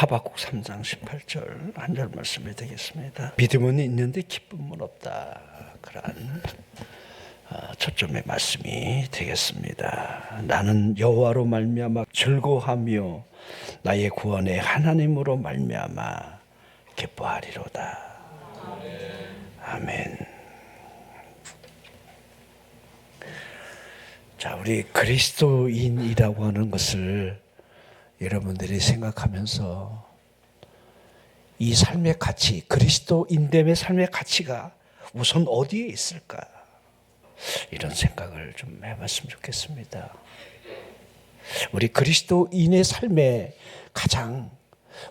하박국 3장 18절 한 절 말씀이 되겠습니다. 믿음은 있는데 기쁨은 없다. 그러한 초점의 말씀이 되겠습니다. 나는 여호와로 말미암아 즐거워하며 나의 구원의 하나님으로 말미암아 기뻐하리로다. 아멘. 자, 우리 그리스도인이라고 하는 것을 여러분들이 생각하면서 이 삶의 가치, 그리스도인됨의 삶의 가치가 우선 어디에 있을까? 이런 생각을 좀 해봤으면 좋겠습니다. 우리 그리스도인의 삶의 가장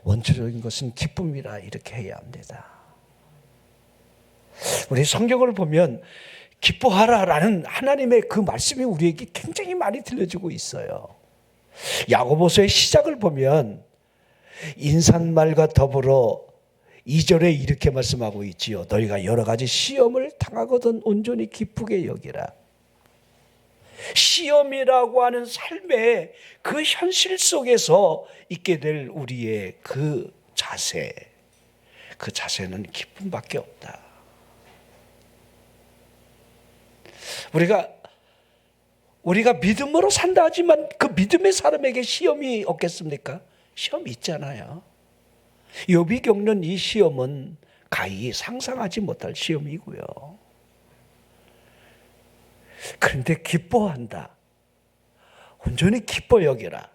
원초적인 것은 기쁨이라 이렇게 해야 합니다. 우리 성경을 보면 기뻐하라라는 하나님의 그 말씀이 우리에게 굉장히 많이 들려주고 있어요. 야고보서의 시작을 보면 인사말과 더불어 2절에 이렇게 말씀하고 있지요. 너희가 여러 가지 시험을 당하거든 온전히 기쁘게 여기라. 시험이라고 하는 삶의 그 현실 속에서 있게 될 우리의 그 자세는 기쁨밖에 없다. 우리가 믿음으로 산다 하지만 그 믿음의 사람에게 시험이 없겠습니까? 시험이 있잖아요. 욥이 겪는 이 시험은 가히 상상하지 못할 시험이고요. 그런데 기뻐한다. 온전히 기뻐 여기라.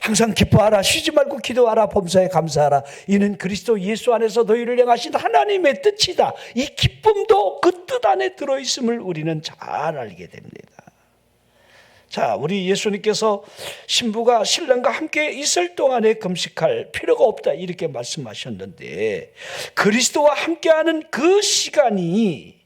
항상 기뻐하라. 쉬지 말고 기도하라. 범사에 감사하라. 이는 그리스도 예수 안에서 너희를 향하신 하나님의 뜻이다. 이 기쁨도 그 뜻 안에 들어있음을 우리는 잘 알게 됩니다. 자, 우리 예수님께서 신부가 신랑과 함께 있을 동안에 금식할 필요가 없다 이렇게 말씀하셨는데, 그리스도와 함께하는 그 시간이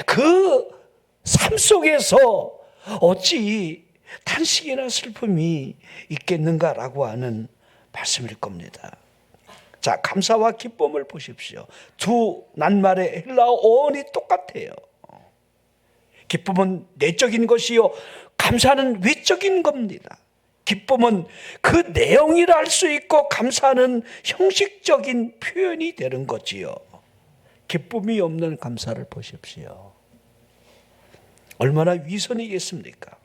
그 삶 속에서 어찌 탄식이나 슬픔이 있겠는가라고 하는 말씀일 겁니다. 자, 감사와 기쁨을 보십시오. 두 낱말의 헬라어 어원이 똑같아요. 기쁨은 내적인 것이요, 감사는 외적인 겁니다. 기쁨은 그 내용이라 할 수 있고, 감사는 형식적인 표현이 되는 거지요. 기쁨이 없는 감사를 보십시오. 얼마나 위선이겠습니까?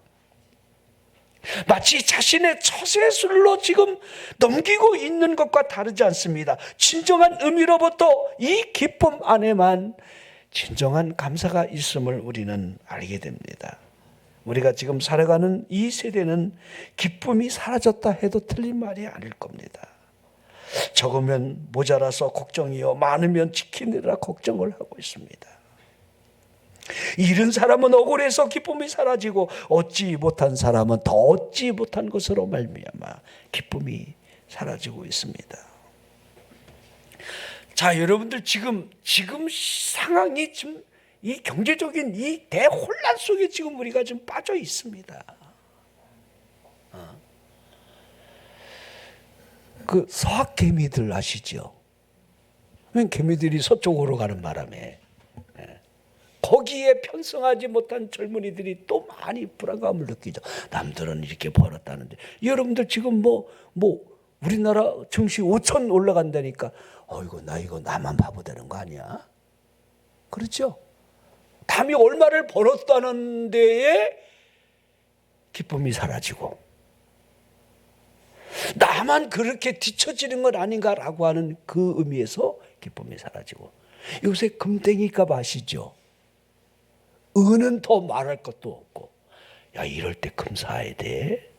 마치 자신의 처세술로 지금 넘기고 있는 것과 다르지 않습니다. 진정한 의미로부터 이 기쁨 안에만 진정한 감사가 있음을 우리는 알게 됩니다. 우리가 지금 살아가는 이 세대는 기쁨이 사라졌다 해도 틀린 말이 아닐 겁니다. 적으면 모자라서 걱정이요, 많으면 지키느라 걱정을 하고 있습니다. 잃은 사람은 억울해서 기쁨이 사라지고, 얻지 못한 사람은 더 얻지 못한 것으로 말미암아 기쁨이 사라지고 있습니다. 자, 여러분들 지금 상황이 지금 이 경제적인 이 대혼란 속에 지금 우리가 좀 빠져 있습니다. 그 서학 개미들 아시죠? 개미들이 서쪽으로 가는 바람에 거기에 편성하지 못한 젊은이들이 또 많이 불안감을 느끼죠. 남들은 이렇게 벌었다는데 여러분들 지금 뭐 우리나라 증시 5천 올라간다니까 나 이거 나만 바보 되는 거 아니야? 그렇죠? 남이 얼마를 벌었다는 데에 기쁨이 사라지고, 나만 그렇게 뒤처지는 건 아닌가라고 하는 그 의미에서 기쁨이 사라지고, 요새 금땡이값 아시죠? 은은 더 말할 것도 없고, 야, 이럴 때 금 사야 돼?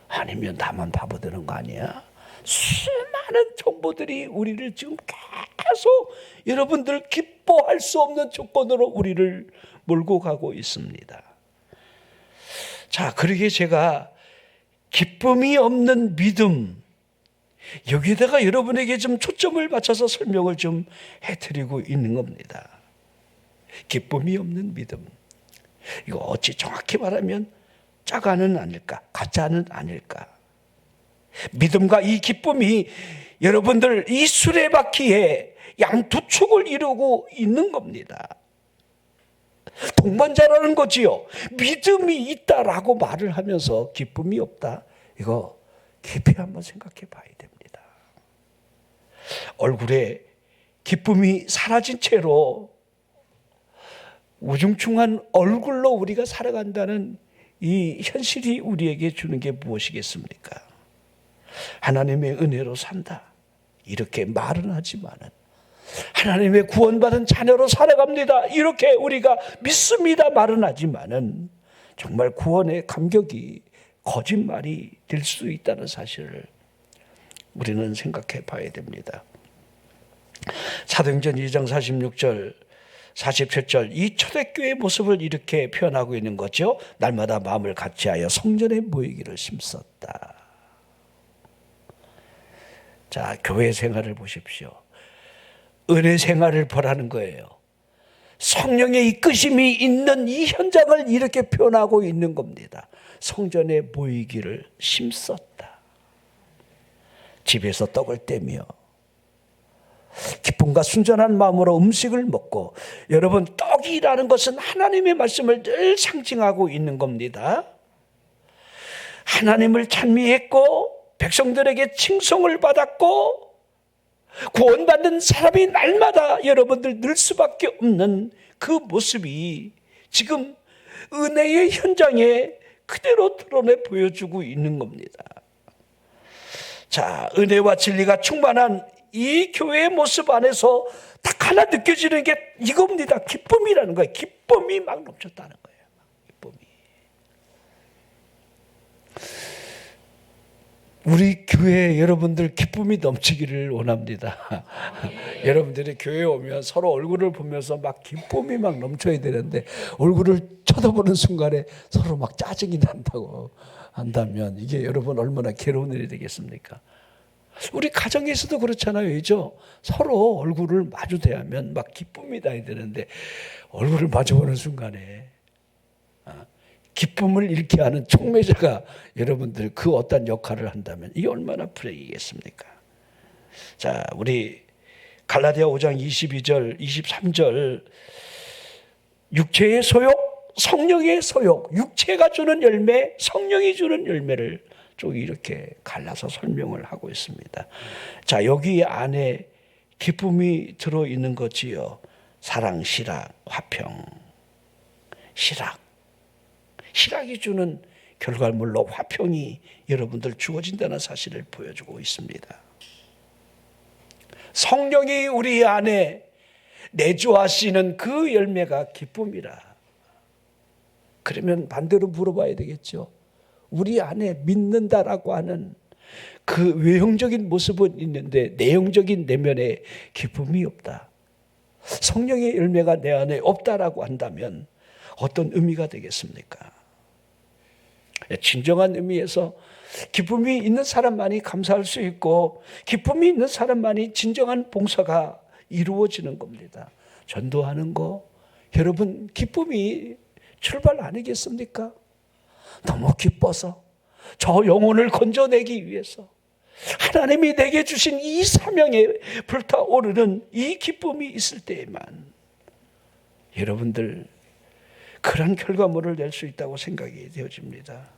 아니면 나만 바보 되는 거 아니야? 수많은 정보들이 우리를 지금 계속 여러분들 기뻐할 수 없는 조건으로 우리를 몰고 가고 있습니다. 자, 그러기에 제가 기쁨이 없는 믿음, 여기다가 여러분에게 좀 초점을 맞춰서 설명을 좀 해드리고 있는 겁니다. 기쁨이 없는 믿음, 이거 어찌 정확히 말하면 짜가는 아닐까, 가짜는 아닐까. 믿음과 이 기쁨이 여러분들 이 수레바퀴에 양 두 축을 이루고 있는 겁니다. 동반자라는 거지요. 믿음이 있다라고 말을 하면서 기쁨이 없다, 이거 깊이 한번 생각해 봐야 됩니다. 얼굴에 기쁨이 사라진 채로 우중충한 얼굴로 우리가 살아간다는 이 현실이 우리에게 주는 게 무엇이겠습니까? 하나님의 은혜로 산다, 이렇게 말은 하지만은 하나님의 구원받은 자녀로 살아갑니다, 이렇게 우리가 믿습니다 말은 하지만은 정말 구원의 감격이 거짓말이 될 수 있다는 사실을 우리는 생각해 봐야 됩니다. 사도행전 2장 46절 47절 이 초대교회의 모습을 이렇게 표현하고 있는 거죠. 날마다 마음을 같이하여 성전에 모이기를 힘썼다. 자, 교회 생활을 보십시오. 은혜 생활을 보라는 거예요. 성령의 이끄심이 있는 이 현장을 이렇게 표현하고 있는 겁니다. 성전에 모이기를 힘썼다. 집에서 떡을 떼며 기쁨과 순전한 마음으로 음식을 먹고, 여러분, 떡이라는 것은 하나님의 말씀을 늘 상징하고 있는 겁니다. 하나님을 찬미했고 백성들에게 칭송을 받았고 구원받는 사람이 날마다 여러분들 늘 수밖에 없는 그 모습이 지금 은혜의 현장에 그대로 드러내 보여주고 있는 겁니다. 자, 은혜와 진리가 충만한 이 교회의 모습 안에서 딱 하나 느껴지는 게 이겁니다. 기쁨이라는 거예요. 기쁨이 막 넘쳤다는 거예요. 기쁨이. 우리 교회 여러분들 기쁨이 넘치기를 원합니다. 여러분들이 교회에 오면 서로 얼굴을 보면서 막 기쁨이 막 넘쳐야 되는데 얼굴을 쳐다보는 순간에 서로 막 짜증이 난다고 한다면 이게 여러분 얼마나 괴로운 일이 되겠습니까? 우리 가정에서도 그렇잖아요. 그죠? 서로 얼굴을 마주 대하면 막 기쁨이 나야 되는데 얼굴을 마주보는 순간에 기쁨을 잃게 하는 촉매자가 여러분들 그 어떤 역할을 한다면 이게 얼마나 불행이겠습니까? 자, 우리 갈라디아 5장 22절 23절 육체의 소욕, 성령의 소욕, 육체가 주는 열매, 성령이 주는 열매를 쭉 이렇게 갈라서 설명을 하고 있습니다. 자, 여기 안에 기쁨이 들어있는 거지요. 사랑, 실학, 화평. 실학이 주는 결과물로 화평이 여러분들 주어진다는 사실을 보여주고 있습니다. 성령이 우리 안에 내주하시는 그 열매가 기쁨이라. 그러면 반대로 물어봐야 되겠죠. 우리 안에 믿는다라고 하는 그 외형적인 모습은 있는데 내용적인 내면에 기쁨이 없다. 성령의 열매가 내 안에 없다라고 한다면 어떤 의미가 되겠습니까? 진정한 의미에서 기쁨이 있는 사람만이 감사할 수 있고 기쁨이 있는 사람만이 진정한 봉사가 이루어지는 겁니다. 전도하는 거 여러분 기쁨이 출발 아니겠습니까? 너무 기뻐서 저 영혼을 건져내기 위해서 하나님이 내게 주신 이 사명에 불타오르는 이 기쁨이 있을 때에만 여러분들 그런 결과물을 낼 수 있다고 생각이 되어집니다.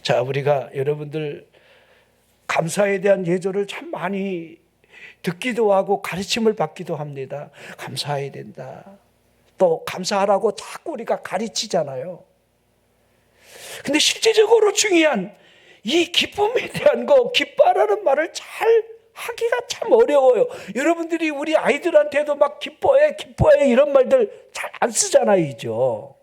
자, 우리가 여러분들 감사에 대한 예절을 참 많이 듣기도 하고 가르침을 받기도 합니다. 감사해야 된다. 또 감사하라고 자꾸 우리가 가르치잖아요. 근데 실제적으로 중요한 이 기쁨에 대한 거, 기뻐하라는 말을 잘 하기가 참 어려워요. 여러분들이 우리 아이들한테도 막 기뻐해 이런 말들 잘 안 쓰잖아요. 이죠.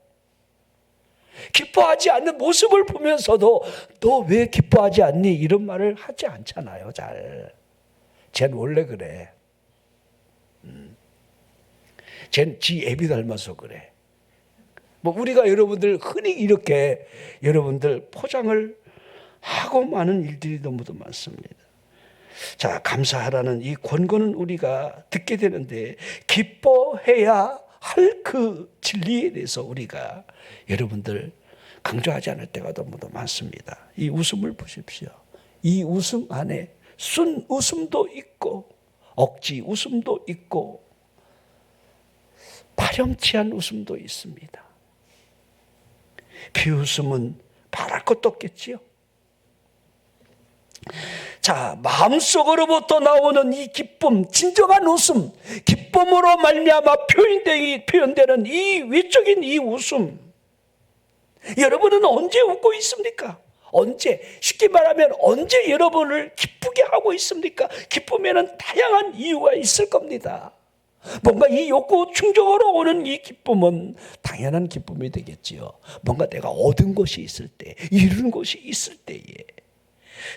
기뻐하지 않는 모습을 보면서도 너 왜 기뻐하지 않니? 이런 말을 하지 않잖아요. 잘. 쟨 원래 그래. 쟨 지 애비 닮아서 그래. 뭐 우리가 여러분들 흔히 이렇게 여러분들 포장을 하고 많은 일들이 너무도 많습니다. 자, 감사하라는 이 권고는 우리가 듣게 되는데 기뻐해야 할 그 진리에 대해서 우리가 여러분들 강조하지 않을 때가 너무도 많습니다. 이 웃음을 보십시오. 이 웃음 안에 순 웃음도 있고 억지 웃음도 있고 파렴치한 웃음도 있습니다. 비웃음은 바랄 것도 없겠지요. 자, 마음속으로부터 나오는 이 기쁨, 진정한 웃음, 기쁨으로 말미암아 표현되는 이 외적인 이 웃음, 여러분은 언제 웃고 있습니까? 언제, 쉽게 말하면 언제 여러분을 기쁘게 하고 있습니까? 기쁨에는 다양한 이유가 있을 겁니다. 뭔가 이 욕구 충족으로 오는 이 기쁨은 당연한 기쁨이 되겠지요. 뭔가 내가 얻은 것이 있을 때, 이룬 것이 있을 때에,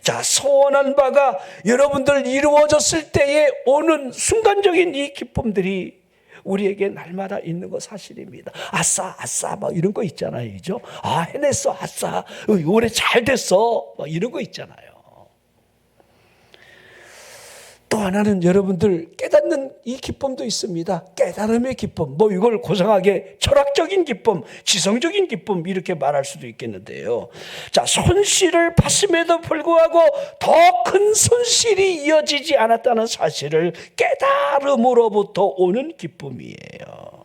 자, 소원한 바가 여러분들 이루어졌을 때에 오는 순간적인 이 기쁨들이 우리에게 날마다 있는 거 사실입니다. 아싸, 아싸, 막 이런 거 있잖아요. 그죠? 아, 해냈어, 아싸. 올해 잘 됐어. 막 이런 거 있잖아요. 또 하나는 여러분들 깨닫는 이 기쁨도 있습니다. 깨달음의 기쁨. 뭐 이걸 고상하게 철학적인 기쁨, 지성적인 기쁨 이렇게 말할 수도 있겠는데요. 자, 손실을 봤음에도 불구하고 더 큰 손실이 이어지지 않았다는 사실을 깨달음으로부터 오는 기쁨이에요.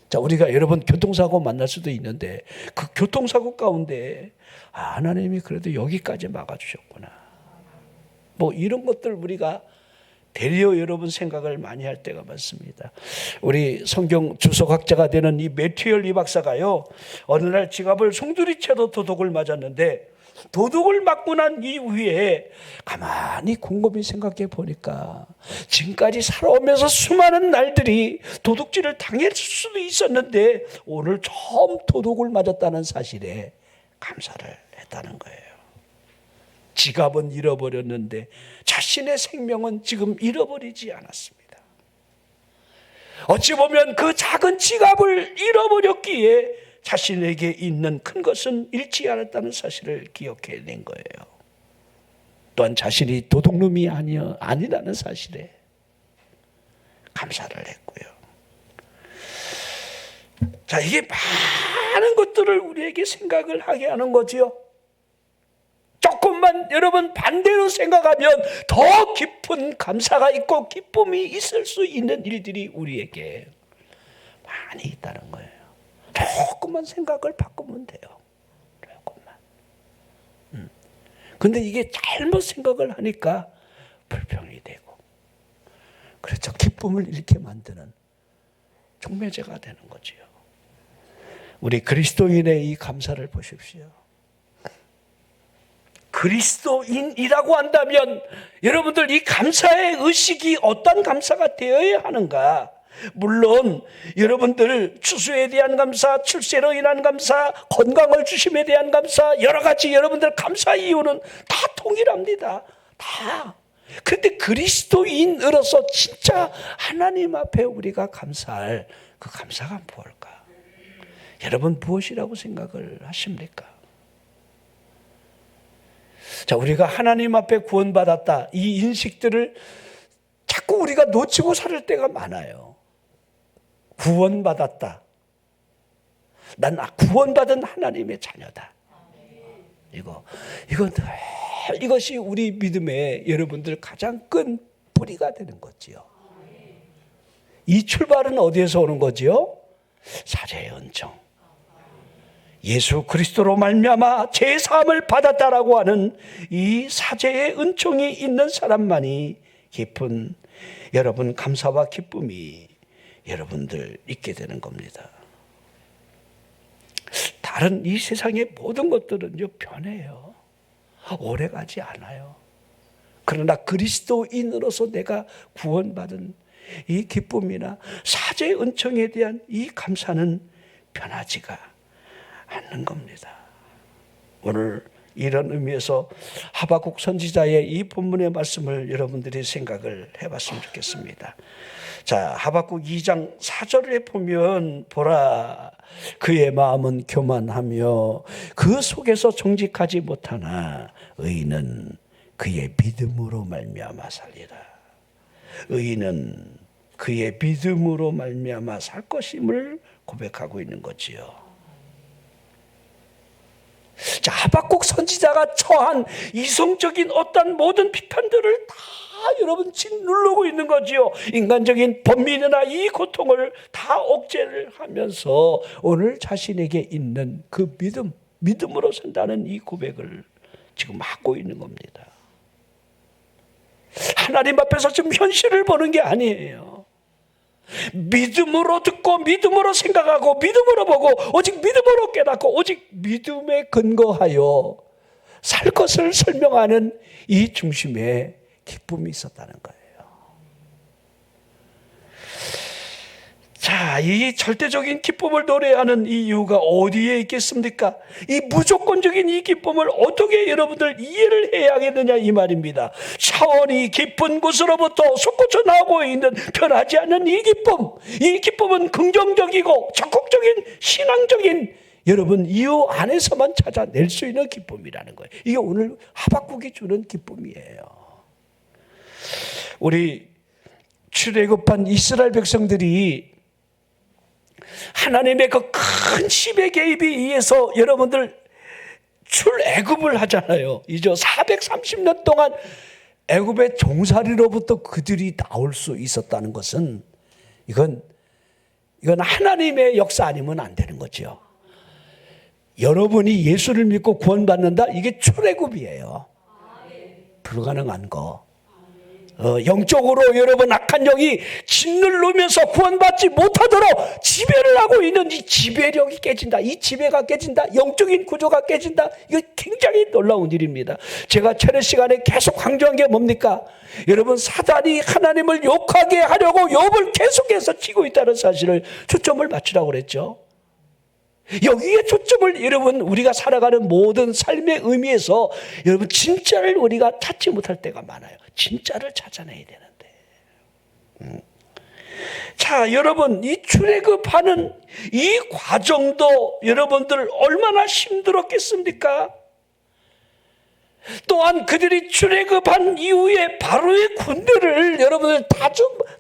자, 우리가 여러분 교통사고 만날 수도 있는데 그 교통사고 가운데 하나님이 그래도 여기까지 막아주셨구나. 뭐 이런 것들 우리가 대려 여러분 생각을 많이 할 때가 많습니다. 우리 성경 주석학자가 되는 이 매튜얼 이 박사가요, 어느 날 지갑을 송두리째로 도둑을 맞았는데 도둑을 맞고 난 이후에 가만히 곰곰이 생각해 보니까 지금까지 살아오면서 수많은 날들이 도둑질을 당했을 수도 있었는데 오늘 처음 도둑을 맞았다는 사실에 감사를 했다는 거예요. 지갑은 잃어버렸는데 자신의 생명은 지금 잃어버리지 않았습니다. 어찌 보면 그 작은 지갑을 잃어버렸기에 자신에게 있는 큰 것은 잃지 않았다는 사실을 기억해낸 거예요. 또한 자신이 도둑놈이 아니라는 사실에 감사를 했고요. 자, 이게 많은 것들을 우리에게 생각을 하게 하는 거지요. 조금만 여러분 반대로 생각하면 더 깊은 감사가 있고 기쁨이 있을 수 있는 일들이 우리에게 많이 있다는 거예요. 조금만 생각을 바꾸면 돼요. 조금만. 근데 이게 잘못 생각을 하니까 불평이 되고, 그렇죠. 기쁨을 잃게 만드는 촉매제가 되는 거지요. 우리 그리스도인의 이 감사를 보십시오. 그리스도인이라고 한다면 여러분들 이 감사의 의식이 어떤 감사가 되어야 하는가? 물론 여러분들 추수에 대한 감사, 출세로 인한 감사, 건강을 주심에 대한 감사, 여러 가지 여러분들 감사 이유는 다 동일합니다. 다. 그런데 그리스도인으로서 진짜 하나님 앞에 우리가 감사할 그 감사가 무엇일까? 여러분 무엇이라고 생각을 하십니까? 자, 우리가 하나님 앞에 구원받았다, 이 인식들을 자꾸 우리가 놓치고 살 때가 많아요. 구원받았다. 난 구원받은 하나님의 자녀다. 이것이 우리 믿음의 여러분들 가장 큰 뿌리가 되는 거지요. 이 출발은 어디에서 오는 거지요? 사죄의 은총. 예수 그리스도로 말미암아 제 사함을 받았다라고 하는 이 사죄의 은총이 있는 사람만이 깊은 여러분 감사와 기쁨이 여러분들 있게 되는 겁니다. 다른 이 세상의 모든 것들은요 변해요. 오래가지 않아요. 그러나 그리스도인으로서 내가 구원받은 이 기쁨이나 사죄의 은총에 대한 이 감사는 변하지가 않는 겁니다. 오늘 이런 의미에서 하박국 선지자의 이 본문의 말씀을 여러분들이 생각을 해봤으면 좋겠습니다. 자, 하박국 2장 4절에 보면 보라, 그의 마음은 교만하며 그 속에서 정직하지 못하나 의인은 그의 믿음으로 말미암아 살리라. 의인은 그의 믿음으로 말미암아 살 것임을 고백하고 있는 거지요. 자, 하박국 선지자가 처한 이성적인 어떤 모든 비판들을 다 여러분 짓누르고 있는 거지요. 인간적인 번민이나 이 고통을 다 억제를 하면서 오늘 자신에게 있는 그 믿음으로 산다는 이 고백을 지금 하고 있는 겁니다. 하나님 앞에서 지금 현실을 보는 게 아니에요. 믿음으로 듣고 믿음으로 생각하고 믿음으로 보고 오직 믿음으로 깨닫고 오직 믿음에 근거하여 살 것을 설명하는 이 중심에 기쁨이 있었다는 거예요. 자, 이 절대적인 기쁨을 노래하는 이 이유가 어디에 있겠습니까? 이 무조건적인 이 기쁨을 어떻게 여러분들 이해를 해야 하겠느냐 이 말입니다. 차원이 깊은 곳으로부터 솟구쳐 나오고 있는 변하지 않는 이 기쁨은 긍정적이고 적극적인 신앙적인 여러분 이유 안에서만 찾아낼 수 있는 기쁨이라는 거예요. 이게 오늘 하박국이 주는 기쁨이에요. 우리 출애굽한 이스라엘 백성들이 하나님의 그 큰 심의 개입에 의해서 여러분들 출애굽을 하잖아요. 이제 430년 동안 애굽의 종살이로부터 그들이 나올 수 있었다는 것은 이건 하나님의 역사 아니면 안 되는 거죠. 여러분이 예수를 믿고 구원받는다? 이게 출애굽이에요. 불가능한 거. 영적으로 여러분 악한 영이 짓누르면서 구원받지 못하도록 지배를 하고 있는 이 지배력이 깨진다. 이 지배가 깨진다. 영적인 구조가 깨진다. 이거 굉장히 놀라운 일입니다. 제가 차례 시간에 계속 강조한 게 뭡니까? 여러분 사단이 하나님을 욕하게 하려고 욥을 계속해서 치고 있다는 사실을 초점을 맞추라고 그랬죠. 여기에 초점을 여러분 우리가 살아가는 모든 삶의 의미에서 여러분 진짜를 우리가 찾지 못할 때가 많아요. 진짜를 찾아내야 되는데. 자, 여러분 이 출애굽하는 이 과정도 여러분들 얼마나 힘들었겠습니까? 또한 그들이 출애굽한 이후에 바로의 군대를 여러분들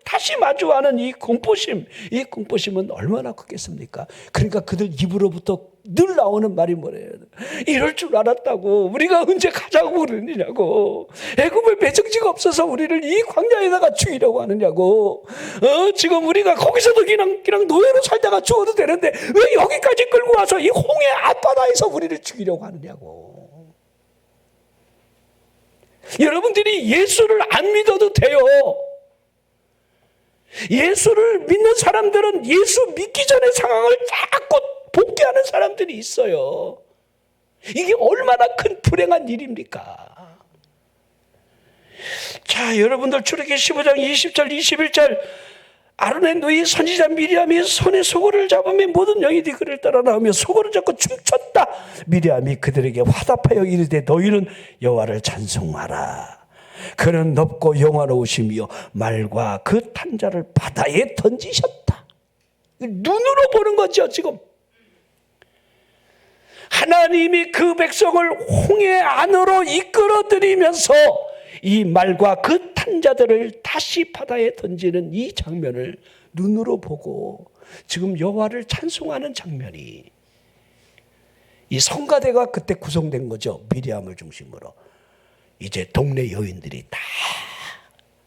다시 마주하는 이 공포심은 얼마나 크겠습니까? 그러니까 그들 입으로부터 늘 나오는 말이 뭐래요? 이럴 줄 알았다고. 우리가 언제 가자고 그러느냐고. 애굽에 배정지가 없어서 우리를 이 광야에다가 죽이려고 하느냐고. 지금 우리가 거기서도 그냥 노예로 살다가 죽어도 되는데 왜 여기까지 끌고 와서 이 홍해 앞바다에서 우리를 죽이려고 하느냐고. 여러분들이 예수를 안 믿어도 돼요. 예수를 믿는 사람들은 예수 믿기 전의 상황을 자꾸 복귀하는 사람들이 있어요. 이게 얼마나 큰 불행한 일입니까? 자, 여러분들 출애굽기 15장 20절 21절 아론의 누이 선지자 미리암이 손에 소고를 잡으며 모든 영이들이 그를 따라 나오며 소고를 잡고 춤췄다. 미리암이 그들에게 화답하여 이르되 너희는 여호와를 찬송하라. 그는 높고 영화로우시며 말과 그 탄자를 바다에 던지셨다. 눈으로 보는 거죠. 지금 하나님이 그 백성을 홍해 안으로 이끌어들이면서 이 말과 그 탄자들을 다시 바다에 던지는 이 장면을 눈으로 보고 지금 여호와를 찬송하는 장면이 이 성가대가 그때 구성된 거죠. 미리암을 중심으로 이제 동네 여인들이 다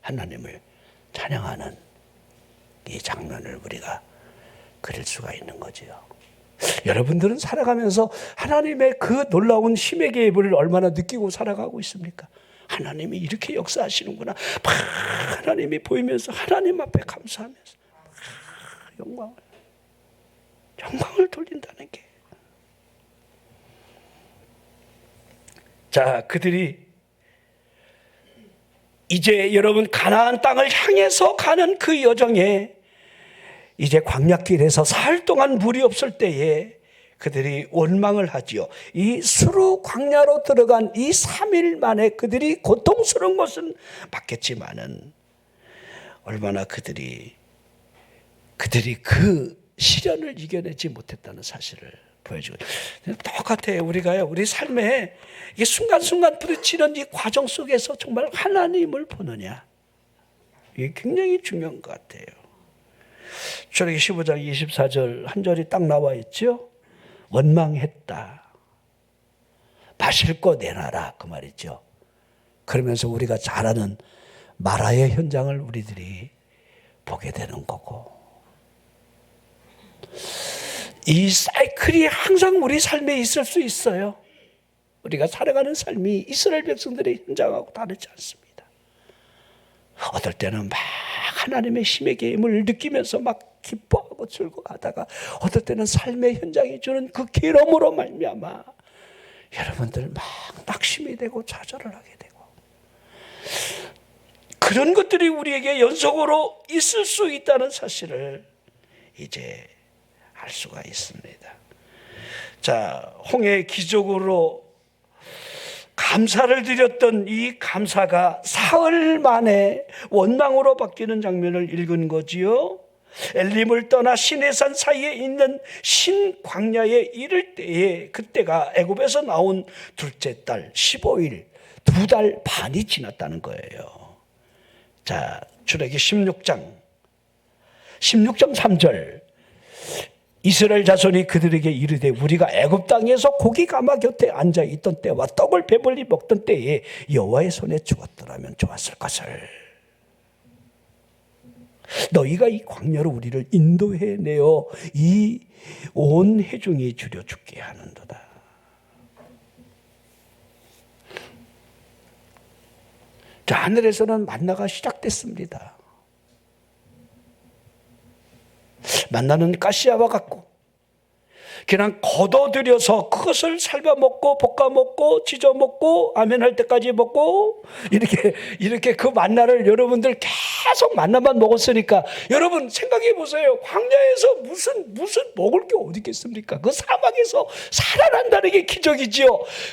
하나님을 찬양하는 이 장면을 우리가 그릴 수가 있는 거죠. 여러분들은 살아가면서 하나님의 그 놀라운 힘의 개입을 얼마나 느끼고 살아가고 있습니까? 하나님이 이렇게 역사하시는구나. 하나님이 보이면서 하나님 앞에 감사하면서 영광을 돌린다는 게. 자, 그들이 이제 여러분 가나안 땅을 향해서 가는 그 여정에 이제 광야길에서 사흘 동안 물이 없을 때에 그들이 원망을 하지요. 이 수르 광야로 들어간 이 3일 만에 그들이 고통스러운 것은 맞겠지만은 얼마나 그들이 그 시련을 이겨내지 못했다는 사실을 보여주고 똑같아요. 우리가요, 우리 삶에 이게 순간순간 부딪히는 이 과정 속에서 정말 하나님을 보느냐, 이게 굉장히 중요한 것 같아요. 출애굽기 15장 24절 한 절이 딱 나와 있죠. 원망했다. 마실 거 내놔라, 그 말이죠. 그러면서 우리가 잘 아는 마라의 현장을 우리들이 보게 되는 거고, 이 사이클이 항상 우리 삶에 있을 수 있어요. 우리가 살아가는 삶이 이스라엘 백성들의 현장하고 다르지 않습니다. 어떨 때는 막 하나님의 힘의 계임을 느끼면서 막 기뻐하고 즐거워하다가 어떨 때는 삶의 현장이 주는 그 괴로움으로 말미암아 여러분들 막 낙심이 되고 좌절을 하게 되고, 그런 것들이 우리에게 연속으로 있을 수 있다는 사실을 이제 알 수가 있습니다. 자, 홍해 기적으로 감사를 드렸던 이 감사가 사흘 만에 원망으로 바뀌는 장면을 읽은 거지요. 엘림을 떠나 시내산 사이에 있는 신광야에 이를 때에, 그때가 애굽에서 나온 둘째 달 15일, 2달 반이 지났다는 거예요. 자, 출애기 16장 3절, 이스라엘 자손이 그들에게 이르되 우리가 애굽 땅에서 고기 가마 곁에 앉아 있던 때와 떡을 배불리 먹던 때에 여호와의 손에 죽었더라면 좋았을 것을. 너희가 이 광야로 우리를 인도해 내어 이 온 회중이 주려 죽게 하는도다. 자, 하늘에서는 만나가 시작됐습니다. 만나는 가시아와 같고 그냥 걷어들여서 그것을 삶아 먹고 볶아 먹고 지져 먹고 아멘할 때까지 먹고 이렇게 그 만나를 여러분들 계속 만나만 먹었으니까 여러분 생각해 보세요. 광야에서 무슨 먹을 게 어디 있겠습니까? 그 사막에서 살아난다는 게 기적이지요.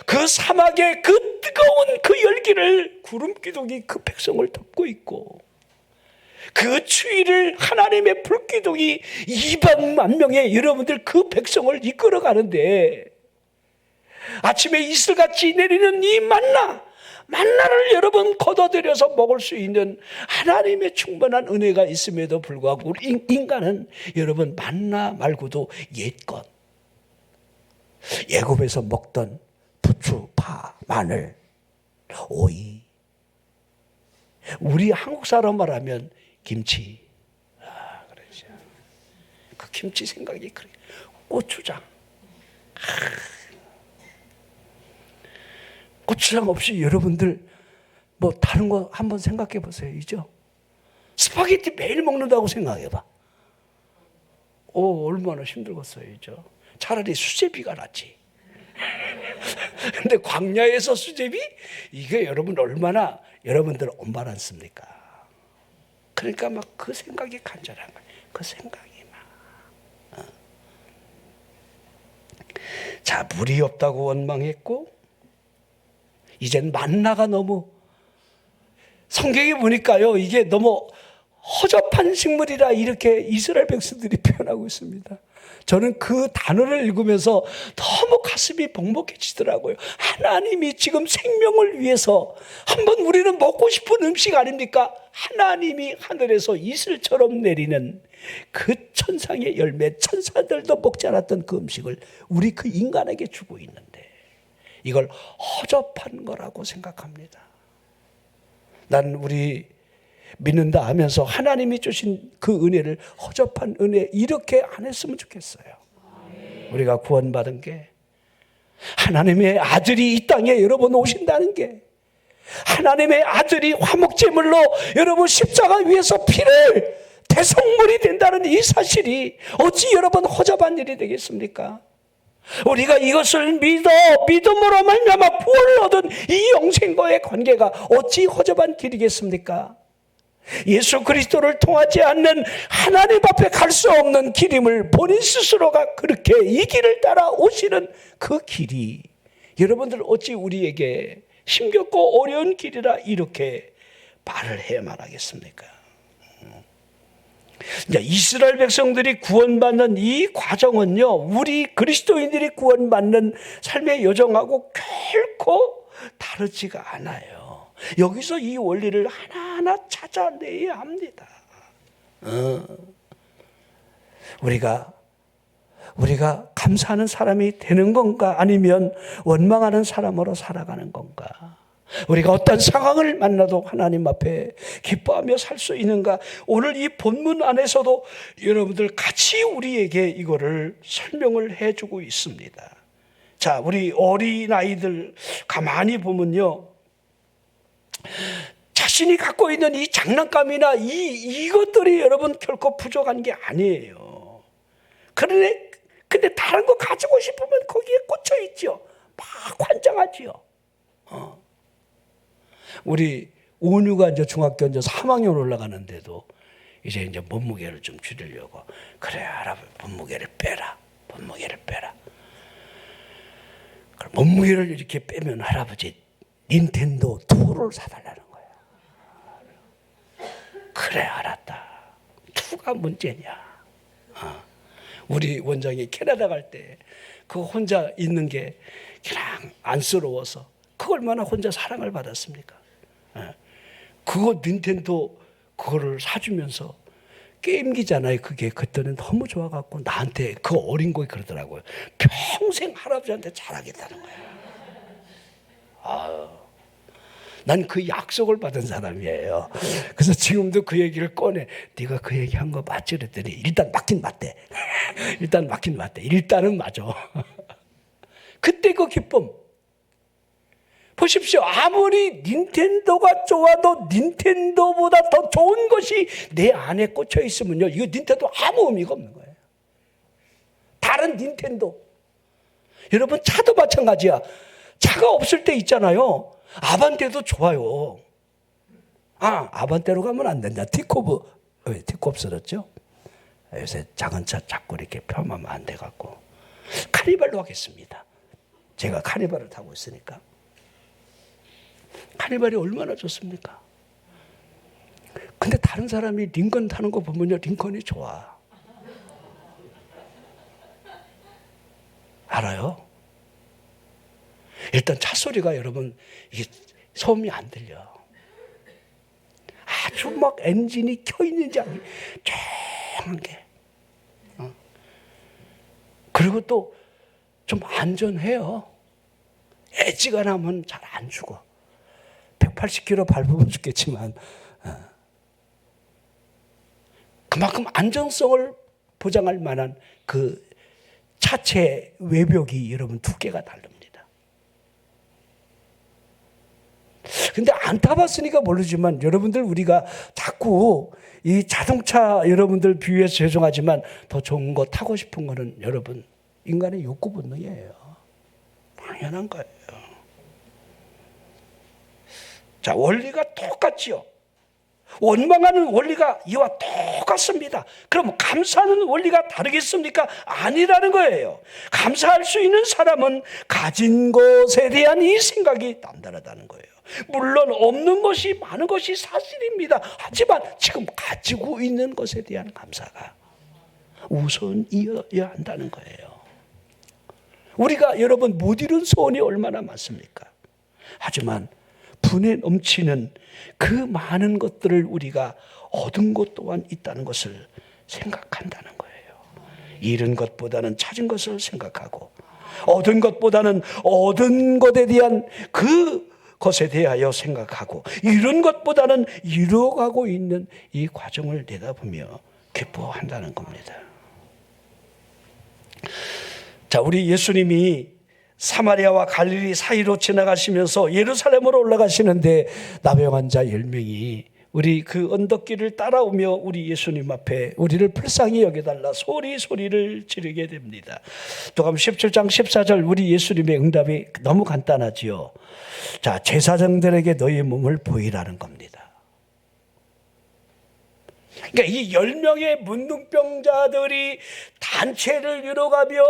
그 사막의 그 뜨거운 그 열기를 구름 기둥이 그 백성을 덮고 있고, 그 추위를 하나님의 불기둥이 200만 명의 여러분들 그 백성을 이끌어 가는데, 아침에 이슬같이 내리는 이 만나를 여러분 걷어들여서 먹을 수 있는 하나님의 충분한 은혜가 있음에도 불구하고 우리 인간은 여러분 만나 말고도 옛것, 애굽에서 먹던 부추, 파, 마늘, 오이, 우리 한국 사람 말하면 김치. 그러죠. 그 김치 생각이 그래. 고추장. 고추장 없이 여러분들 뭐 다른 거 한번 생각해 보세요. 이죠? 스파게티 매일 먹는다고 생각해 봐. 얼마나 힘들겠어요. 이죠? 차라리 수제비가 낫지. 근데 광야에서 수제비? 이게 여러분 얼마나 여러분들 엄마랐습니까? 그러니까 막 그 생각이 간절한 거예요. 그 생각이 막. 자, 물이 없다고 원망했고, 이젠 만나가 너무, 성경에 보니까요, 이게 너무 허접한 식물이라 이렇게 이스라엘 백성들이 표현하고 있습니다. 저는 그 단어를 읽으면서 너무 가슴이 벅벅해지더라고요. 하나님이 지금 생명을 위해서 한번 우리는 먹고 싶은 음식 아닙니까? 하나님이 하늘에서 이슬처럼 내리는 그 천상의 열매, 천사들도 먹지 않았던 그 음식을 우리 그 인간에게 주고 있는데 이걸 허접한 거라고 생각합니다. 난 우리 믿는다 하면서 하나님이 주신 그 은혜를 허접한 은혜 이렇게 안 했으면 좋겠어요. 우리가 구원받은 게 하나님의 아들이 이 땅에 여러분 오신다는 게, 하나님의 아들이 화목제물로 여러분 십자가 위에서 피를 대성물이 된다는 이 사실이 어찌 여러분 허접한 일이 되겠습니까? 우리가 이것을 믿음으로 말미암아 구원을 얻은 이 영생과의 관계가 어찌 허접한 길이겠습니까? 예수 그리스도를 통하지 않는 하나님 앞에 갈 수 없는 길임을 본인 스스로가 그렇게 이 길을 따라 오시는 그 길이 여러분들 어찌 우리에게 힘겹고 어려운 길이라 이렇게 말을 해야만 하겠습니까? 이스라엘 백성들이 구원받는 이 과정은요, 우리 그리스도인들이 구원받는 삶의 여정하고 결코 다르지가 않아요. 여기서 이 원리를 하나하나 찾아내야 합니다. 우리가 감사하는 사람이 되는 건가, 아니면 원망하는 사람으로 살아가는 건가? 우리가 어떤 상황을 만나도 하나님 앞에 기뻐하며 살 수 있는가? 오늘 이 본문 안에서도 여러분들 같이 우리에게 이거를 설명을 해주고 있습니다. 자, 우리 어린아이들 가만히 보면요, 자신이 갖고 있는 이 장난감이나 이것들이 여러분 결코 부족한 게 아니에요. 근데 다른 거 가지고 싶으면 거기에 꽂혀 있죠. 막 환장하지요. 우리 온유가 이제 중학교 이제 3학년 올라가는데도 이제 몸무게를 좀 줄이려고, 그래 할아버지 몸무게를 빼라. 그럼 몸무게를 이렇게 빼면 할아버지 닌텐도 2를 사달라는 거야. 그래 알았다. 2가 문제냐. 우리 원장이 캐나다 갈 때 그 혼자 있는 게 그냥 안쓰러워서 그 얼마나 혼자 사랑을 받았습니까? 그거 닌텐도 그거를 사주면서 게임기잖아요. 그게 그때는 너무 좋아갖고 나한테 그 어린 거에 그러더라고요. 평생 할아버지한테 잘하겠다는 거야. 난 그 약속을 받은 사람이에요. 그래서 지금도 그 얘기를 꺼내. 네가 그 얘기한 거 맞지? 그랬더니 일단 맞긴 맞대. 일단은 맞아. 그때 그 기쁨. 보십시오. 아무리 닌텐도가 좋아도 닌텐도보다 더 좋은 것이 내 안에 꽂혀 있으면요, 이거 닌텐도 아무 의미가 없는 거예요. 다른 닌텐도. 여러분 차도 마찬가지야. 차가 없을 때 있잖아요. 아반떼도 좋아요. 아반떼로 가면 안 된다. 티코브 없어졌죠? 요새 작은 차 자꾸 이렇게 폄하면 안 돼갖고 카니발로 하겠습니다. 제가 카니발을 타고 있으니까. 카니발이 얼마나 좋습니까? 근데 다른 사람이 링컨 타는 거 보면요, 링컨이 좋아. 알아요? 일단 차 소리가 여러분 이게 소음이 안 들려. 아주 막 엔진이 켜 있는지 아니 조용한 게. 그리고 또 좀 안전해요. 애지간하면 잘 안 죽어. 180km 밟으면 죽겠지만 그만큼 안정성을 보장할 만한 그 차체 외벽이 여러분 두께가 다릅니다. 근데 안 타봤으니까 모르지만 여러분들 우리가 자꾸 이 자동차 여러분들 비유해서 죄송하지만 더 좋은 거 타고 싶은 거는 여러분 인간의 욕구 본능이에요. 당연한 거예요. 자, 원리가 똑같지요. 원망하는 원리가 이와 똑같습니다. 그럼 감사하는 원리가 다르겠습니까? 아니라는 거예요. 감사할 수 있는 사람은 가진 것에 대한 이 생각이 남다르다는 거예요. 물론 없는 것이 많은 것이 사실입니다. 하지만 지금 가지고 있는 것에 대한 감사가 우선이어야 한다는 거예요. 우리가 여러분 못 이룬 소원이 얼마나 많습니까? 하지만 분에 넘치는 그 많은 것들을 우리가 얻은 것 또한 있다는 것을 생각한다는 거예요. 잃은 것보다는 찾은 것을 생각하고 얻은 것보다는 얻은 것에 대한 그것에 대하여 생각하고 이룬 것보다는 이루어가고 있는 이 과정을 내다보며 기뻐한다는 겁니다. 자, 우리 예수님이 사마리아와 갈릴리 사이로 지나가시면서 예루살렘으로 올라가시는데 나병 자 10명이 우리 그 언덕길을 따라오며 우리 예수님 앞에 우리를 불쌍히 여겨달라 소리를 지르게 됩니다. 또한 17장 14절 우리 예수님의 응답이 너무 간단하지요. 자, 제사장들에게 너희 몸을 보이라는 겁니다. 그러니까 이 10명의 문둥병자들이 단체를 이뤄가며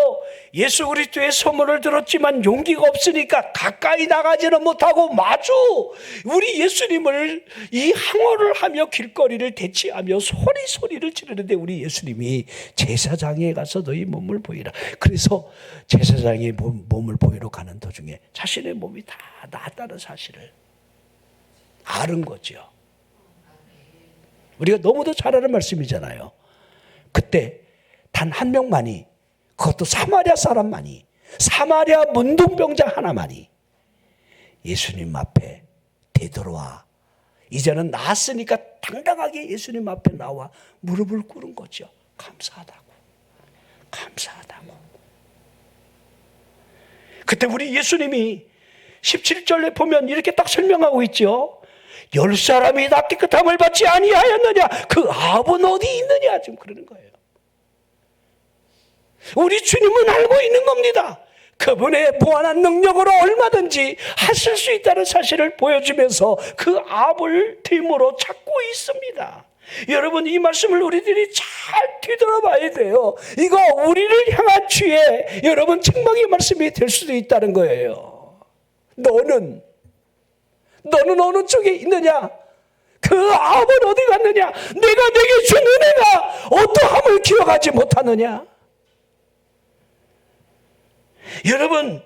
예수 그리스도의 소문을 들었지만 용기가 없으니까 가까이 나가지는 못하고 마주 우리 예수님을 이 항호를 하며 길거리를 대치하며 소리를 지르는데 우리 예수님이 제사장에 가서 너희 몸을 보이라. 그래서 제사장의 몸을 보이러 가는 도중에 자신의 몸이 다 나았다는 사실을 아는 거죠. 우리가 너무도 잘 아는 말씀이잖아요. 그때 단 한 명만이, 그것도 사마리아 사람만이, 사마리아 문둥병자 하나만이 예수님 앞에 되돌아와 이제는 나았으니까 당당하게 예수님 앞에 나와 무릎을 꿇은 거죠. 감사하다고. 그때 우리 예수님이 17절에 보면 이렇게 딱 설명하고 있죠. 10사람이 다 깨끗함을 받지 아니하였느냐? 그 아버는 어디 있느냐? 지금 그러는 거예요. 우리 주님은 알고 있는 겁니다. 그분의 무한한 능력으로 얼마든지 하실 수 있다는 사실을 보여주면서 그 앞을 뒤으로 찾고 있습니다. 여러분, 이 말씀을 우리들이 잘 뒤돌아봐야 돼요. 이거 우리를 향한 주의 여러분 책망의 말씀이 될 수도 있다는 거예요. 너는 어느 쪽에 있느냐? 그 아합은 어디 갔느냐? 내가 내게 준 은혜가 어떠함을 기억하지 못하느냐? 여러분,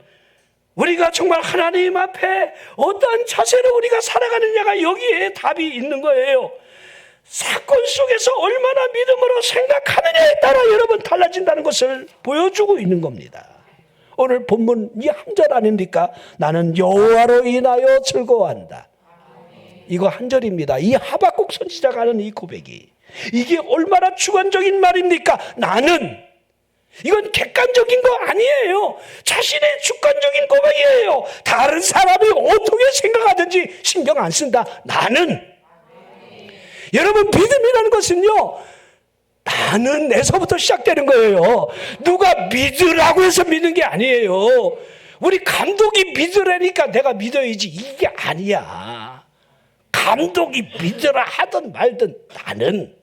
우리가 정말 하나님 앞에 어떠한 자세로 우리가 살아가느냐가 여기에 답이 있는 거예요. 사건 속에서 얼마나 믿음으로 생각하느냐에 따라 여러분 달라진다는 것을 보여주고 있는 겁니다. 오늘 본문 이 한 절 아닙니까? 나는 여호와로 인하여 즐거워한다. 이거 한 절입니다. 이 하박국 선지자가 하는 이 고백이, 이게 얼마나 주관적인 말입니까? 나는, 이건 객관적인 거 아니에요. 자신의 주관적인 고백이에요. 다른 사람이 어떻게 생각하든지 신경 안 쓴다. 나는. 여러분, 믿음이라는 것은요, 나는에서부터 시작되는 거예요. 누가 믿으라고 해서 믿는 게 아니에요. 우리 감독이 믿으라니까 내가 믿어야지, 이게 아니야. 감독이 믿으라 하든 말든 나는.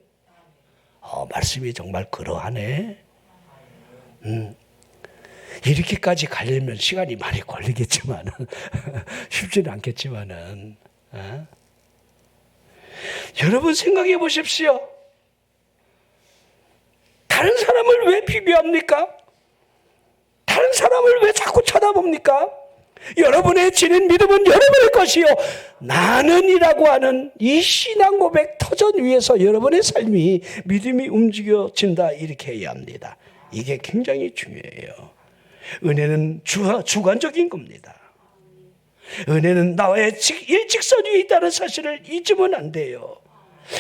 말씀이 정말 그러하네. 이렇게까지 가려면 시간이 많이 걸리겠지만은 쉽지는 않겠지만은 여러분 생각해 보십시오. 다른 사람을 왜 비교합니까? 다른 사람을 왜 자꾸 쳐다봅니까? 여러분의 지닌 믿음은 여러분의 것이요, 나는이라고 하는 이 신앙 고백 터전 위에서 여러분의 삶이 믿음이 움직여진다, 이렇게 해야 합니다. 이게 굉장히 중요해요. 은혜는 주관적인 겁니다. 은혜는 나의 일직선 위에 있다는 사실을 잊으면 안 돼요.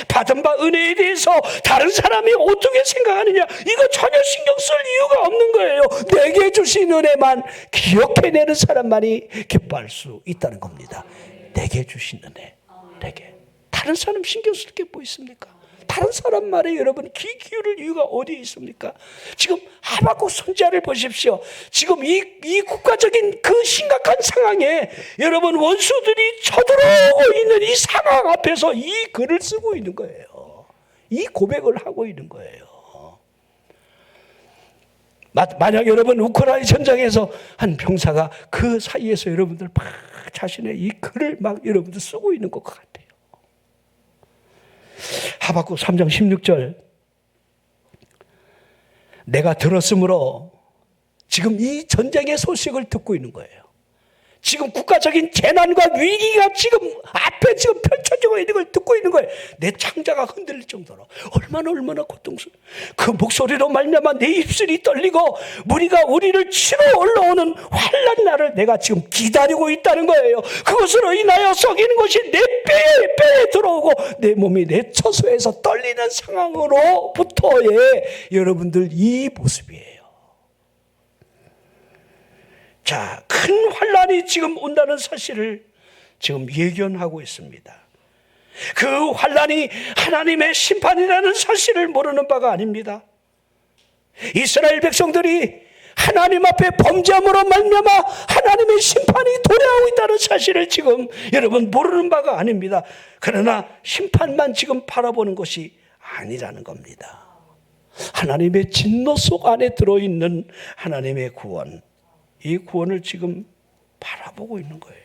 받은 바 은혜에 대해서 다른 사람이 어떻게 생각하느냐, 이거 전혀 신경 쓸 이유가 없는 거예요. 내게 주신 은혜만 기억해내는 사람만이 기뻐할 수 있다는 겁니다. 내게 주신 은혜, 내게. 다른 사람 신경 쓸 게 뭐 있습니까? 다른 사람 말에 여러분 귀 기울일 이유가 어디에 있습니까? 지금 하박국 선지자를 보십시오. 지금 이 국가적인 그 심각한 상황에 여러분 원수들이 쳐들어오고 있는 이 상황 앞에서 이 글을 쓰고 있는 거예요. 이 고백을 하고 있는 거예요. 만약 여러분 우크라이나 전장에서 한 병사가 그 사이에서 여러분들 막 자신의 이 글을 막 여러분들 쓰고 있는 것 같아요. 하박국 3장 16절, 내가 들었으므로 지금 이 전쟁의 소식을 듣고 있는 거예요. 지금 국가적인 재난과 위기가 지금 앞에 지금 펼쳐지고 있는 걸 듣고 있는 거예요. 내 창자가 흔들릴 정도로 얼마나 고통스러워. 그 목소리로 말미암아 내 입술이 떨리고 무리가 우리를 치러 올라오는 환난 날을 내가 지금 기다리고 있다는 거예요. 그것으로 인하여 썩이는 것이 내 뼈에 들어오고 내 몸이 내 처소에서 떨리는 상황으로부터의 여러분들 이 모습이에요. 자, 큰 환난이 지금 온다는 사실을 지금 예견하고 있습니다. 그 환난이 하나님의 심판이라는 사실을 모르는 바가 아닙니다. 이스라엘 백성들이 하나님 앞에 범죄함으로 말미암아 하나님의 심판이 도래하고 있다는 사실을 지금 여러분 모르는 바가 아닙니다. 그러나 심판만 지금 바라보는 것이 아니라는 겁니다. 하나님의 진노 속 안에 들어있는 하나님의 구원, 이 구원을 지금 바라보고 있는 거예요.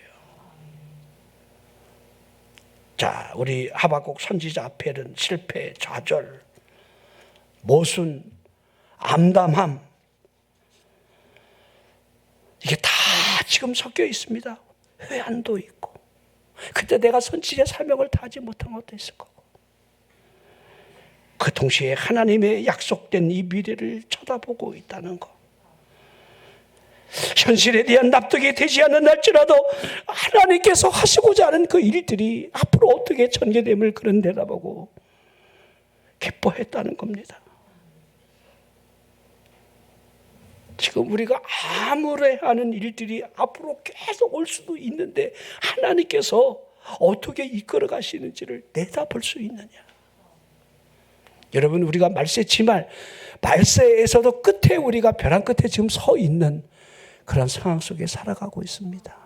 자, 우리 하박국 선지자 앞에는 실패, 좌절, 모순, 암담함, 이게 다 지금 섞여 있습니다. 회한도 있고, 그때 내가 선지자의 사명을 다하지 못한 것도 있을 거고, 그 동시에 하나님의 약속된 이 미래를 쳐다보고 있다는 것, 현실에 대한 납득이 되지 않는 날지라도 하나님께서 하시고자 하는 그 일들이 앞으로 어떻게 전개됨을 그런 내다보고 기뻐했다는 겁니다. 지금 우리가 아무래 하는 일들이 앞으로 계속 올 수도 있는데 하나님께서 어떻게 이끌어 가시는지를 내다볼 수 있느냐. 여러분, 우리가 말세지만 말세에서도 끝에 우리가 벼랑 끝에 지금 서 있는 그런 상황 속에 살아가고 있습니다.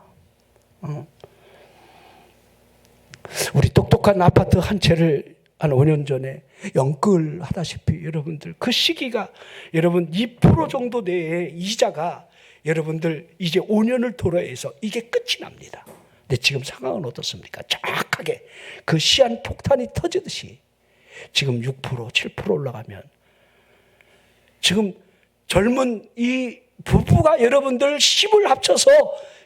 우리 똑똑한 아파트 한 채를 한 5년 전에 연끌하다시피 여러분들 그 시기가 여러분 2% 정도 내에 이자가 여러분들 이제 5년을 도래해서 이게 끝이 납니다. 근데 지금 상황은 어떻습니까? 정확하게 그 시한 폭탄이 터지듯이 지금 6%, 7% 올라가면 지금 젊은 이 부부가 여러분들 힘을 합쳐서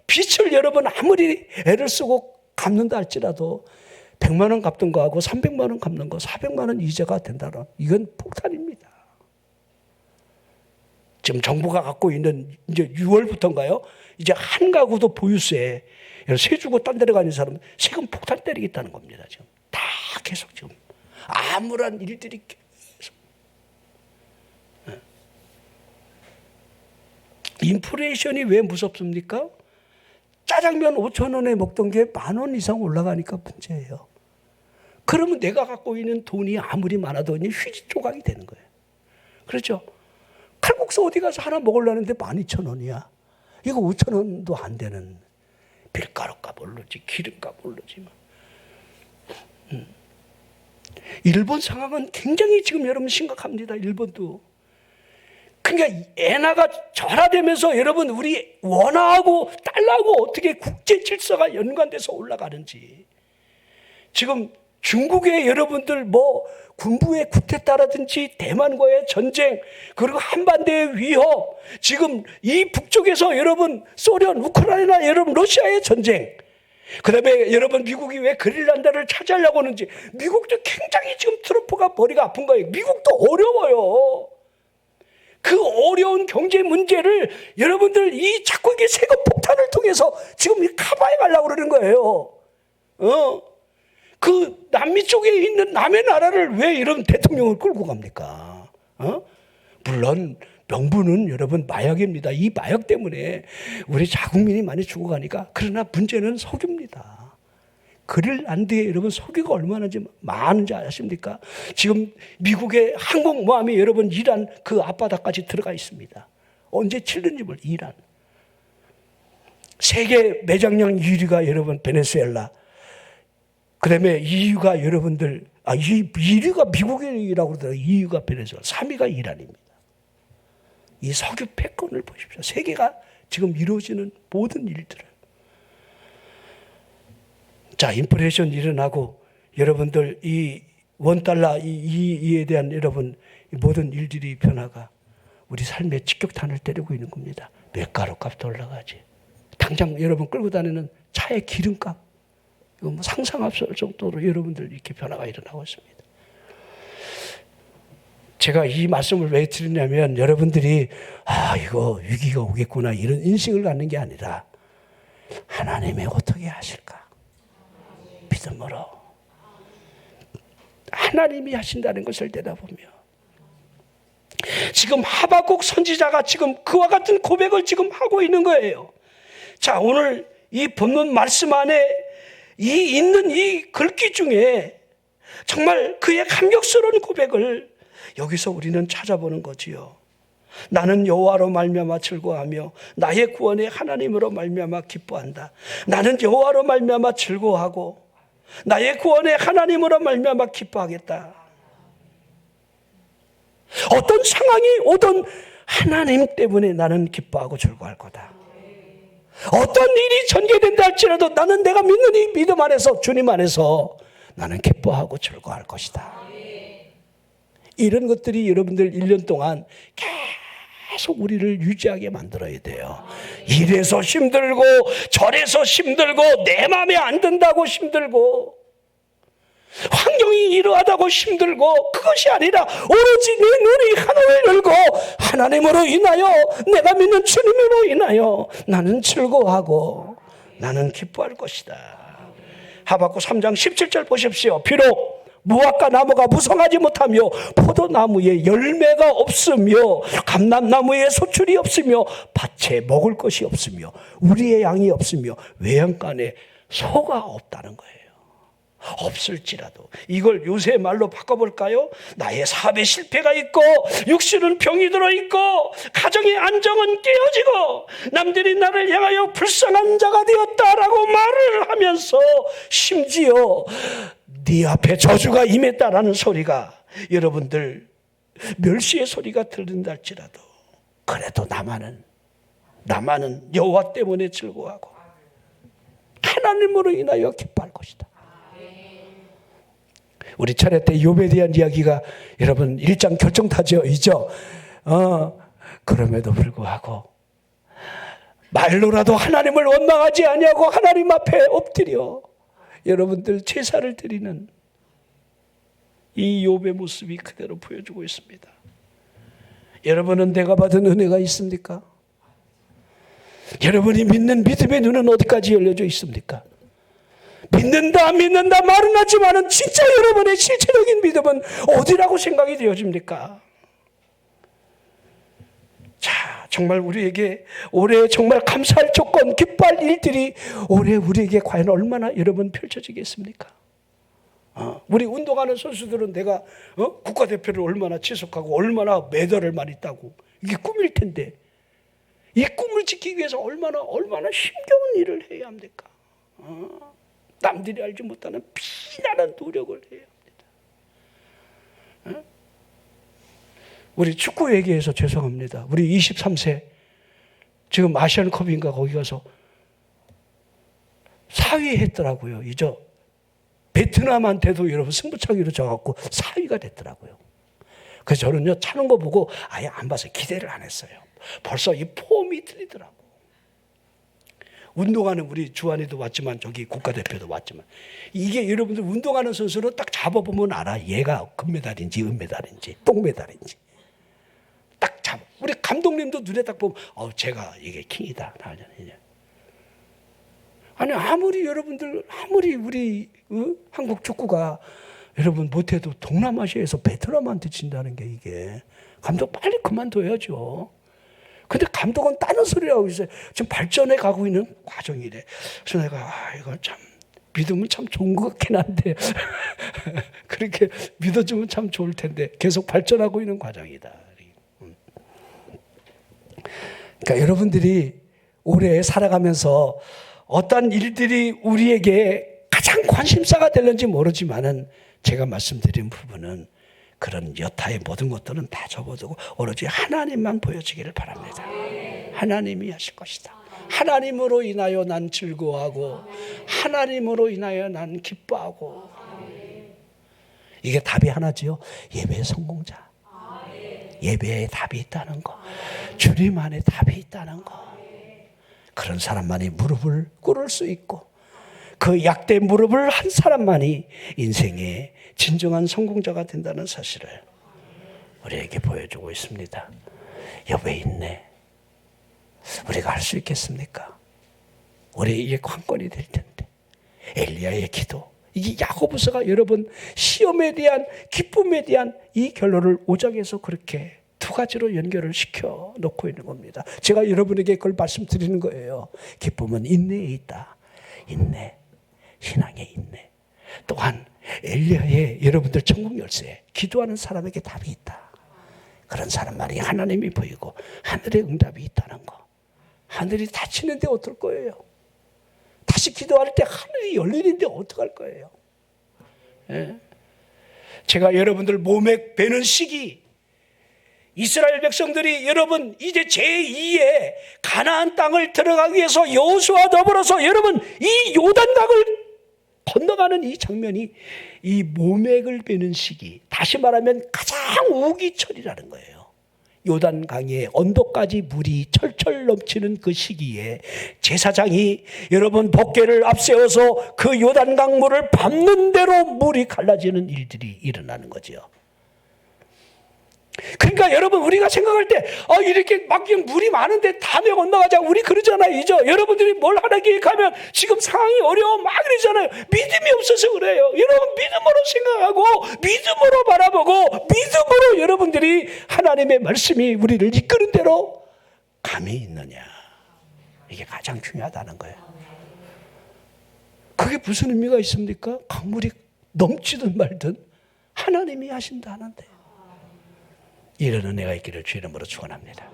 빚을 여러분 아무리 애를 쓰고 갚는다 할지라도 100만 원 갚던 거하고 300만 원 갚는 거 400만 원 이자가 된다는 이건 폭탄입니다. 지금 정부가 갖고 있는 이제 6월부터인가요? 이제 한 가구도 보유세 세 주고 딴 데로 가는 사람은 세금 폭탄 때리겠다는 겁니다. 지금 다 계속 지금 암울한 일들이 계속. 인플레이션이 왜 무섭습니까? 짜장면 5,000원에 먹던 게 10,000원 이상 올라가니까 문제예요. 그러면 내가 갖고 있는 돈이 아무리 많아도 휴지 조각이 되는 거예요. 그렇죠? 칼국수 어디 가서 하나 먹으려는데 12,000원이야. 이거 5,000원도 안 되는 밀가루값 오르지 기름값 오르지. 일본 상황은 굉장히 지금 여러분 심각합니다. 일본도. 그러니까 엔화가 절하되면서 여러분 우리 원화하고 달러하고 어떻게 국제 질서가 연관돼서 올라가는지. 지금 중국의 여러분들 뭐 군부의 쿠데타라든지 대만과의 전쟁 그리고 한반도의 위협 지금 이 북쪽에서 여러분 소련 우크라이나 여러분 러시아의 전쟁 그다음에 여러분 미국이 왜 그린란드를 차지하려고 하는지 미국도 굉장히 지금 트럼프가 머리가 아픈 거예요. 미국도 어려워요. 그 어려운 경제 문제를 여러분들 이 자꾸 이게 세금 폭탄을 통해서 지금 커버해 가려고 그러는 거예요. 그 남미 쪽에 있는 남의 나라를 왜 이런 대통령을 끌고 갑니까? 물론 명분은 여러분 마약입니다. 이 마약 때문에 우리 자국민이 많이 죽어가니까. 그러나 문제는 석유입니다. 그린란드에 여러분 석유가 얼마나 많은지 아십니까? 지금 미국의 항공모함이 여러분 이란 그 앞바다까지 들어가 있습니다. 언제 치는지 몰라요. 이란. 세계 매장량 1위가 여러분 베네수엘라. 그 다음에 2위가 여러분들 1위가 미국이라고 그러더라고요. 2위가 베네수엘라. 3위가 이란입니다. 이 석유 패권을 보십시오. 세계가 지금 이루어지는 모든 일들을. 자, 인플레이션 일어나고 여러분들 이 원달러 이에 대한 여러분 모든 일들이 변화가 우리 삶에 직격탄을 때리고 있는 겁니다. 밀가루 값도 올라가지. 당장 여러분 끌고 다니는 차의 기름값 이거 뭐 상상 앞설 정도로 여러분들 이렇게 변화가 일어나고 있습니다. 제가 이 말씀을 왜 드리냐면 여러분들이 이거 위기가 오겠구나 이런 인식을 갖는 게 아니라 하나님이 어떻게 하실까 믿음으로 하나님이 하신다는 것을 내다보며 지금 하박국 선지자가 지금 그와 같은 고백을 지금 하고 있는 거예요. 자, 오늘 이 본문 말씀 안에 있는 이 글귀 중에 정말 그의 감격스러운 고백을 여기서 우리는 찾아보는 거지요. 나는 여호와로 말미암아 즐거워하며 나의 구원의 하나님으로 말미암아 기뻐한다. 나는 여호와로 말미암아 즐거워하고 나의 구원의 하나님으로 말미암아 기뻐하겠다. 어떤 상황이 오든 하나님 때문에 나는 기뻐하고 즐거워할 거다. 어떤 일이 전개된다 할지라도 나는 내가 믿는 이 믿음 안에서 주님 안에서 나는 기뻐하고 즐거워할 것이다. 이런 것들이 여러분들 1년 동안 계속 우리를 유지하게 만들어야 돼요. 이래서 힘들고 저래서 힘들고 내 마음에 안 든다고 힘들고 환경이 이러하다고 힘들고 그것이 아니라 오로지 내 눈이 하늘을 열고 하나님으로 인하여 내가 믿는 주님으로 인하여 나는 즐거워하고 나는 기뻐할 것이다. 하박국 3장 17절 보십시오. 비록 무화과 나무가 무성하지 못하며 포도나무에 열매가 없으며 감람나무에 소출이 없으며 밭에 먹을 것이 없으며 우리의 양이 없으며 외양간에 소가 없다는 거예요. 없을지라도 이걸 요새 말로 바꿔볼까요? 나의 사업에 실패가 있고 육신은 병이 들어있고 가정의 안정은 깨어지고 남들이 나를 향하여 불쌍한 자가 되었다라고 말을 하면서 심지어 네 앞에 저주가 임했다라는 소리가 여러분들 멸시의 소리가 들린다 할지라도 그래도 나만은 여호와 때문에 즐거워하고 하나님으로 인하여 기뻐할 것이다. 우리 차례 때 욥에 대한 이야기가 여러분 1장 결정타지어있죠. 그럼에도 불구하고 말로라도 하나님을 원망하지 아니하고 하나님 앞에 엎드려 여러분들 제사를 드리는 이 욥의 모습이 그대로 보여주고 있습니다. 여러분은 내가 받은 은혜가 있습니까? 여러분이 믿는 믿음의 눈은 어디까지 열려져 있습니까? 믿는다 말은 하지만은 진짜 여러분의 실체적인 믿음은 어디라고 생각이 되어집니까? 자, 정말 우리에게 올해 정말 감사할 조건, 기뻐할 일들이 올해 우리에게 과연 얼마나 여러분 펼쳐지겠습니까? 우리 운동하는 선수들은 내가 국가대표를 얼마나 지속하고 얼마나 메달을 많이 따고 이게 꿈일 텐데 이 꿈을 지키기 위해서 얼마나 힘겨운 일을 해야 합니까? 남들이 알지 못하는 피나는 노력을 해야 합니다. 우리 축구 얘기해서 죄송합니다. 우리 23세 지금 아시안컵인가 거기 가서 4위 했더라고요. 이제 베트남한테도 여러분 승부차기로 져갖고 4위가 됐더라고요. 그래서 저는요 차는 거 보고 아예 안 봐서 기대를 안 했어요. 벌써 이 폼이 틀리더라고. 운동하는 우리 주한이도 왔지만 저기 국가대표도 왔지만 이게 여러분들 운동하는 선수로 딱 잡아보면 알아. 얘가 금메달인지 은메달인지 똥메달인지 딱 잡아. 우리 감독님도 눈에 딱 보면 제가 이게 킹이다. 아니 아무리 여러분들 우리 한국 축구가 여러분 못해도 동남아시아에서 베트남한테 진다는 게 이게 감독 빨리 그만둬야죠. 근데 감독은 다른 소리를 하고 있어요. 지금 발전해 가고 있는 과정이래. 그래서 내가 이거 참 믿으면 참 좋은 것 같긴 한데 그렇게 믿어주면 참 좋을 텐데 계속 발전하고 있는 과정이다. 그러니까 여러분들이 올해 살아가면서 어떤 일들이 우리에게 가장 관심사가 될는지 모르지만은 제가 말씀드린 부분은 그런 여타의 모든 것들은 다 접어두고 오로지 하나님만 보여지기를 바랍니다. 하나님이 하실 것이다. 하나님으로 인하여 난 즐거워하고 하나님으로 인하여 난 기뻐하고 이게 답이 하나지요. 예배의 성공자. 예배에 답이 있다는 거. 주님 안에 답이 있다는 거. 그런 사람만이 무릎을 꿇을 수 있고 그 약된 무릎을 한 사람만이 인생의 진정한 성공자가 된다는 사실을 우리에게 보여주고 있습니다. 여배 있네. 우리가 할 수 있겠습니까? 우리 이게 관건이 될 텐데. 엘리야의 기도. 이게 야고보서가 여러분 시험에 대한 기쁨에 대한 이 결론을 5장에서 그렇게 두 가지로 연결을 시켜 놓고 있는 겁니다. 제가 여러분에게 그걸 말씀드리는 거예요. 기쁨은 인내에 있다. 인내. 신앙에 인내. 또한 엘리야의 여러분들 천국 열쇠 기도하는 사람에게 답이 있다. 그런 사람만이 하나님이 보이고 하늘의 응답이 있다는 거. 하늘이 닫히는데 어떨 거예요? 다시 기도할 때 하늘이 열리는데 어떡할 거예요? 예? 제가 여러분들 몸에 베는 시기 이스라엘 백성들이 여러분 이제 제2의 가나안 땅을 들어가기 위해서 여호수아와 더불어서 여러분 이 요단강을 건너가는 이 장면이 이 모맥을 베는 시기, 다시 말하면 가장 우기철이라는 거예요. 요단강의 언덕까지 물이 철철 넘치는 그 시기에 제사장이 여러분 법궤를 앞세워서 그 요단강 물을 밟는 대로 물이 갈라지는 일들이 일어나는 거죠. 그러니까 여러분 우리가 생각할 때 이렇게 막 물이 많은데 다음에 건너가자 우리 그러잖아요. 이제 여러분들이 뭘 하나 계획하면 지금 상황이 어려워 막 그러잖아요. 믿음이 없어서 그래요. 여러분 믿음으로 생각하고 믿음으로 바라보고 믿음으로 여러분들이 하나님의 말씀이 우리를 이끄는 대로 감이 있느냐. 이게 가장 중요하다는 거예요. 그게 무슨 의미가 있습니까? 강물이 넘치든 말든 하나님이 하신다는데 이런 은혜가 있기를 주 이름으로 축원합니다.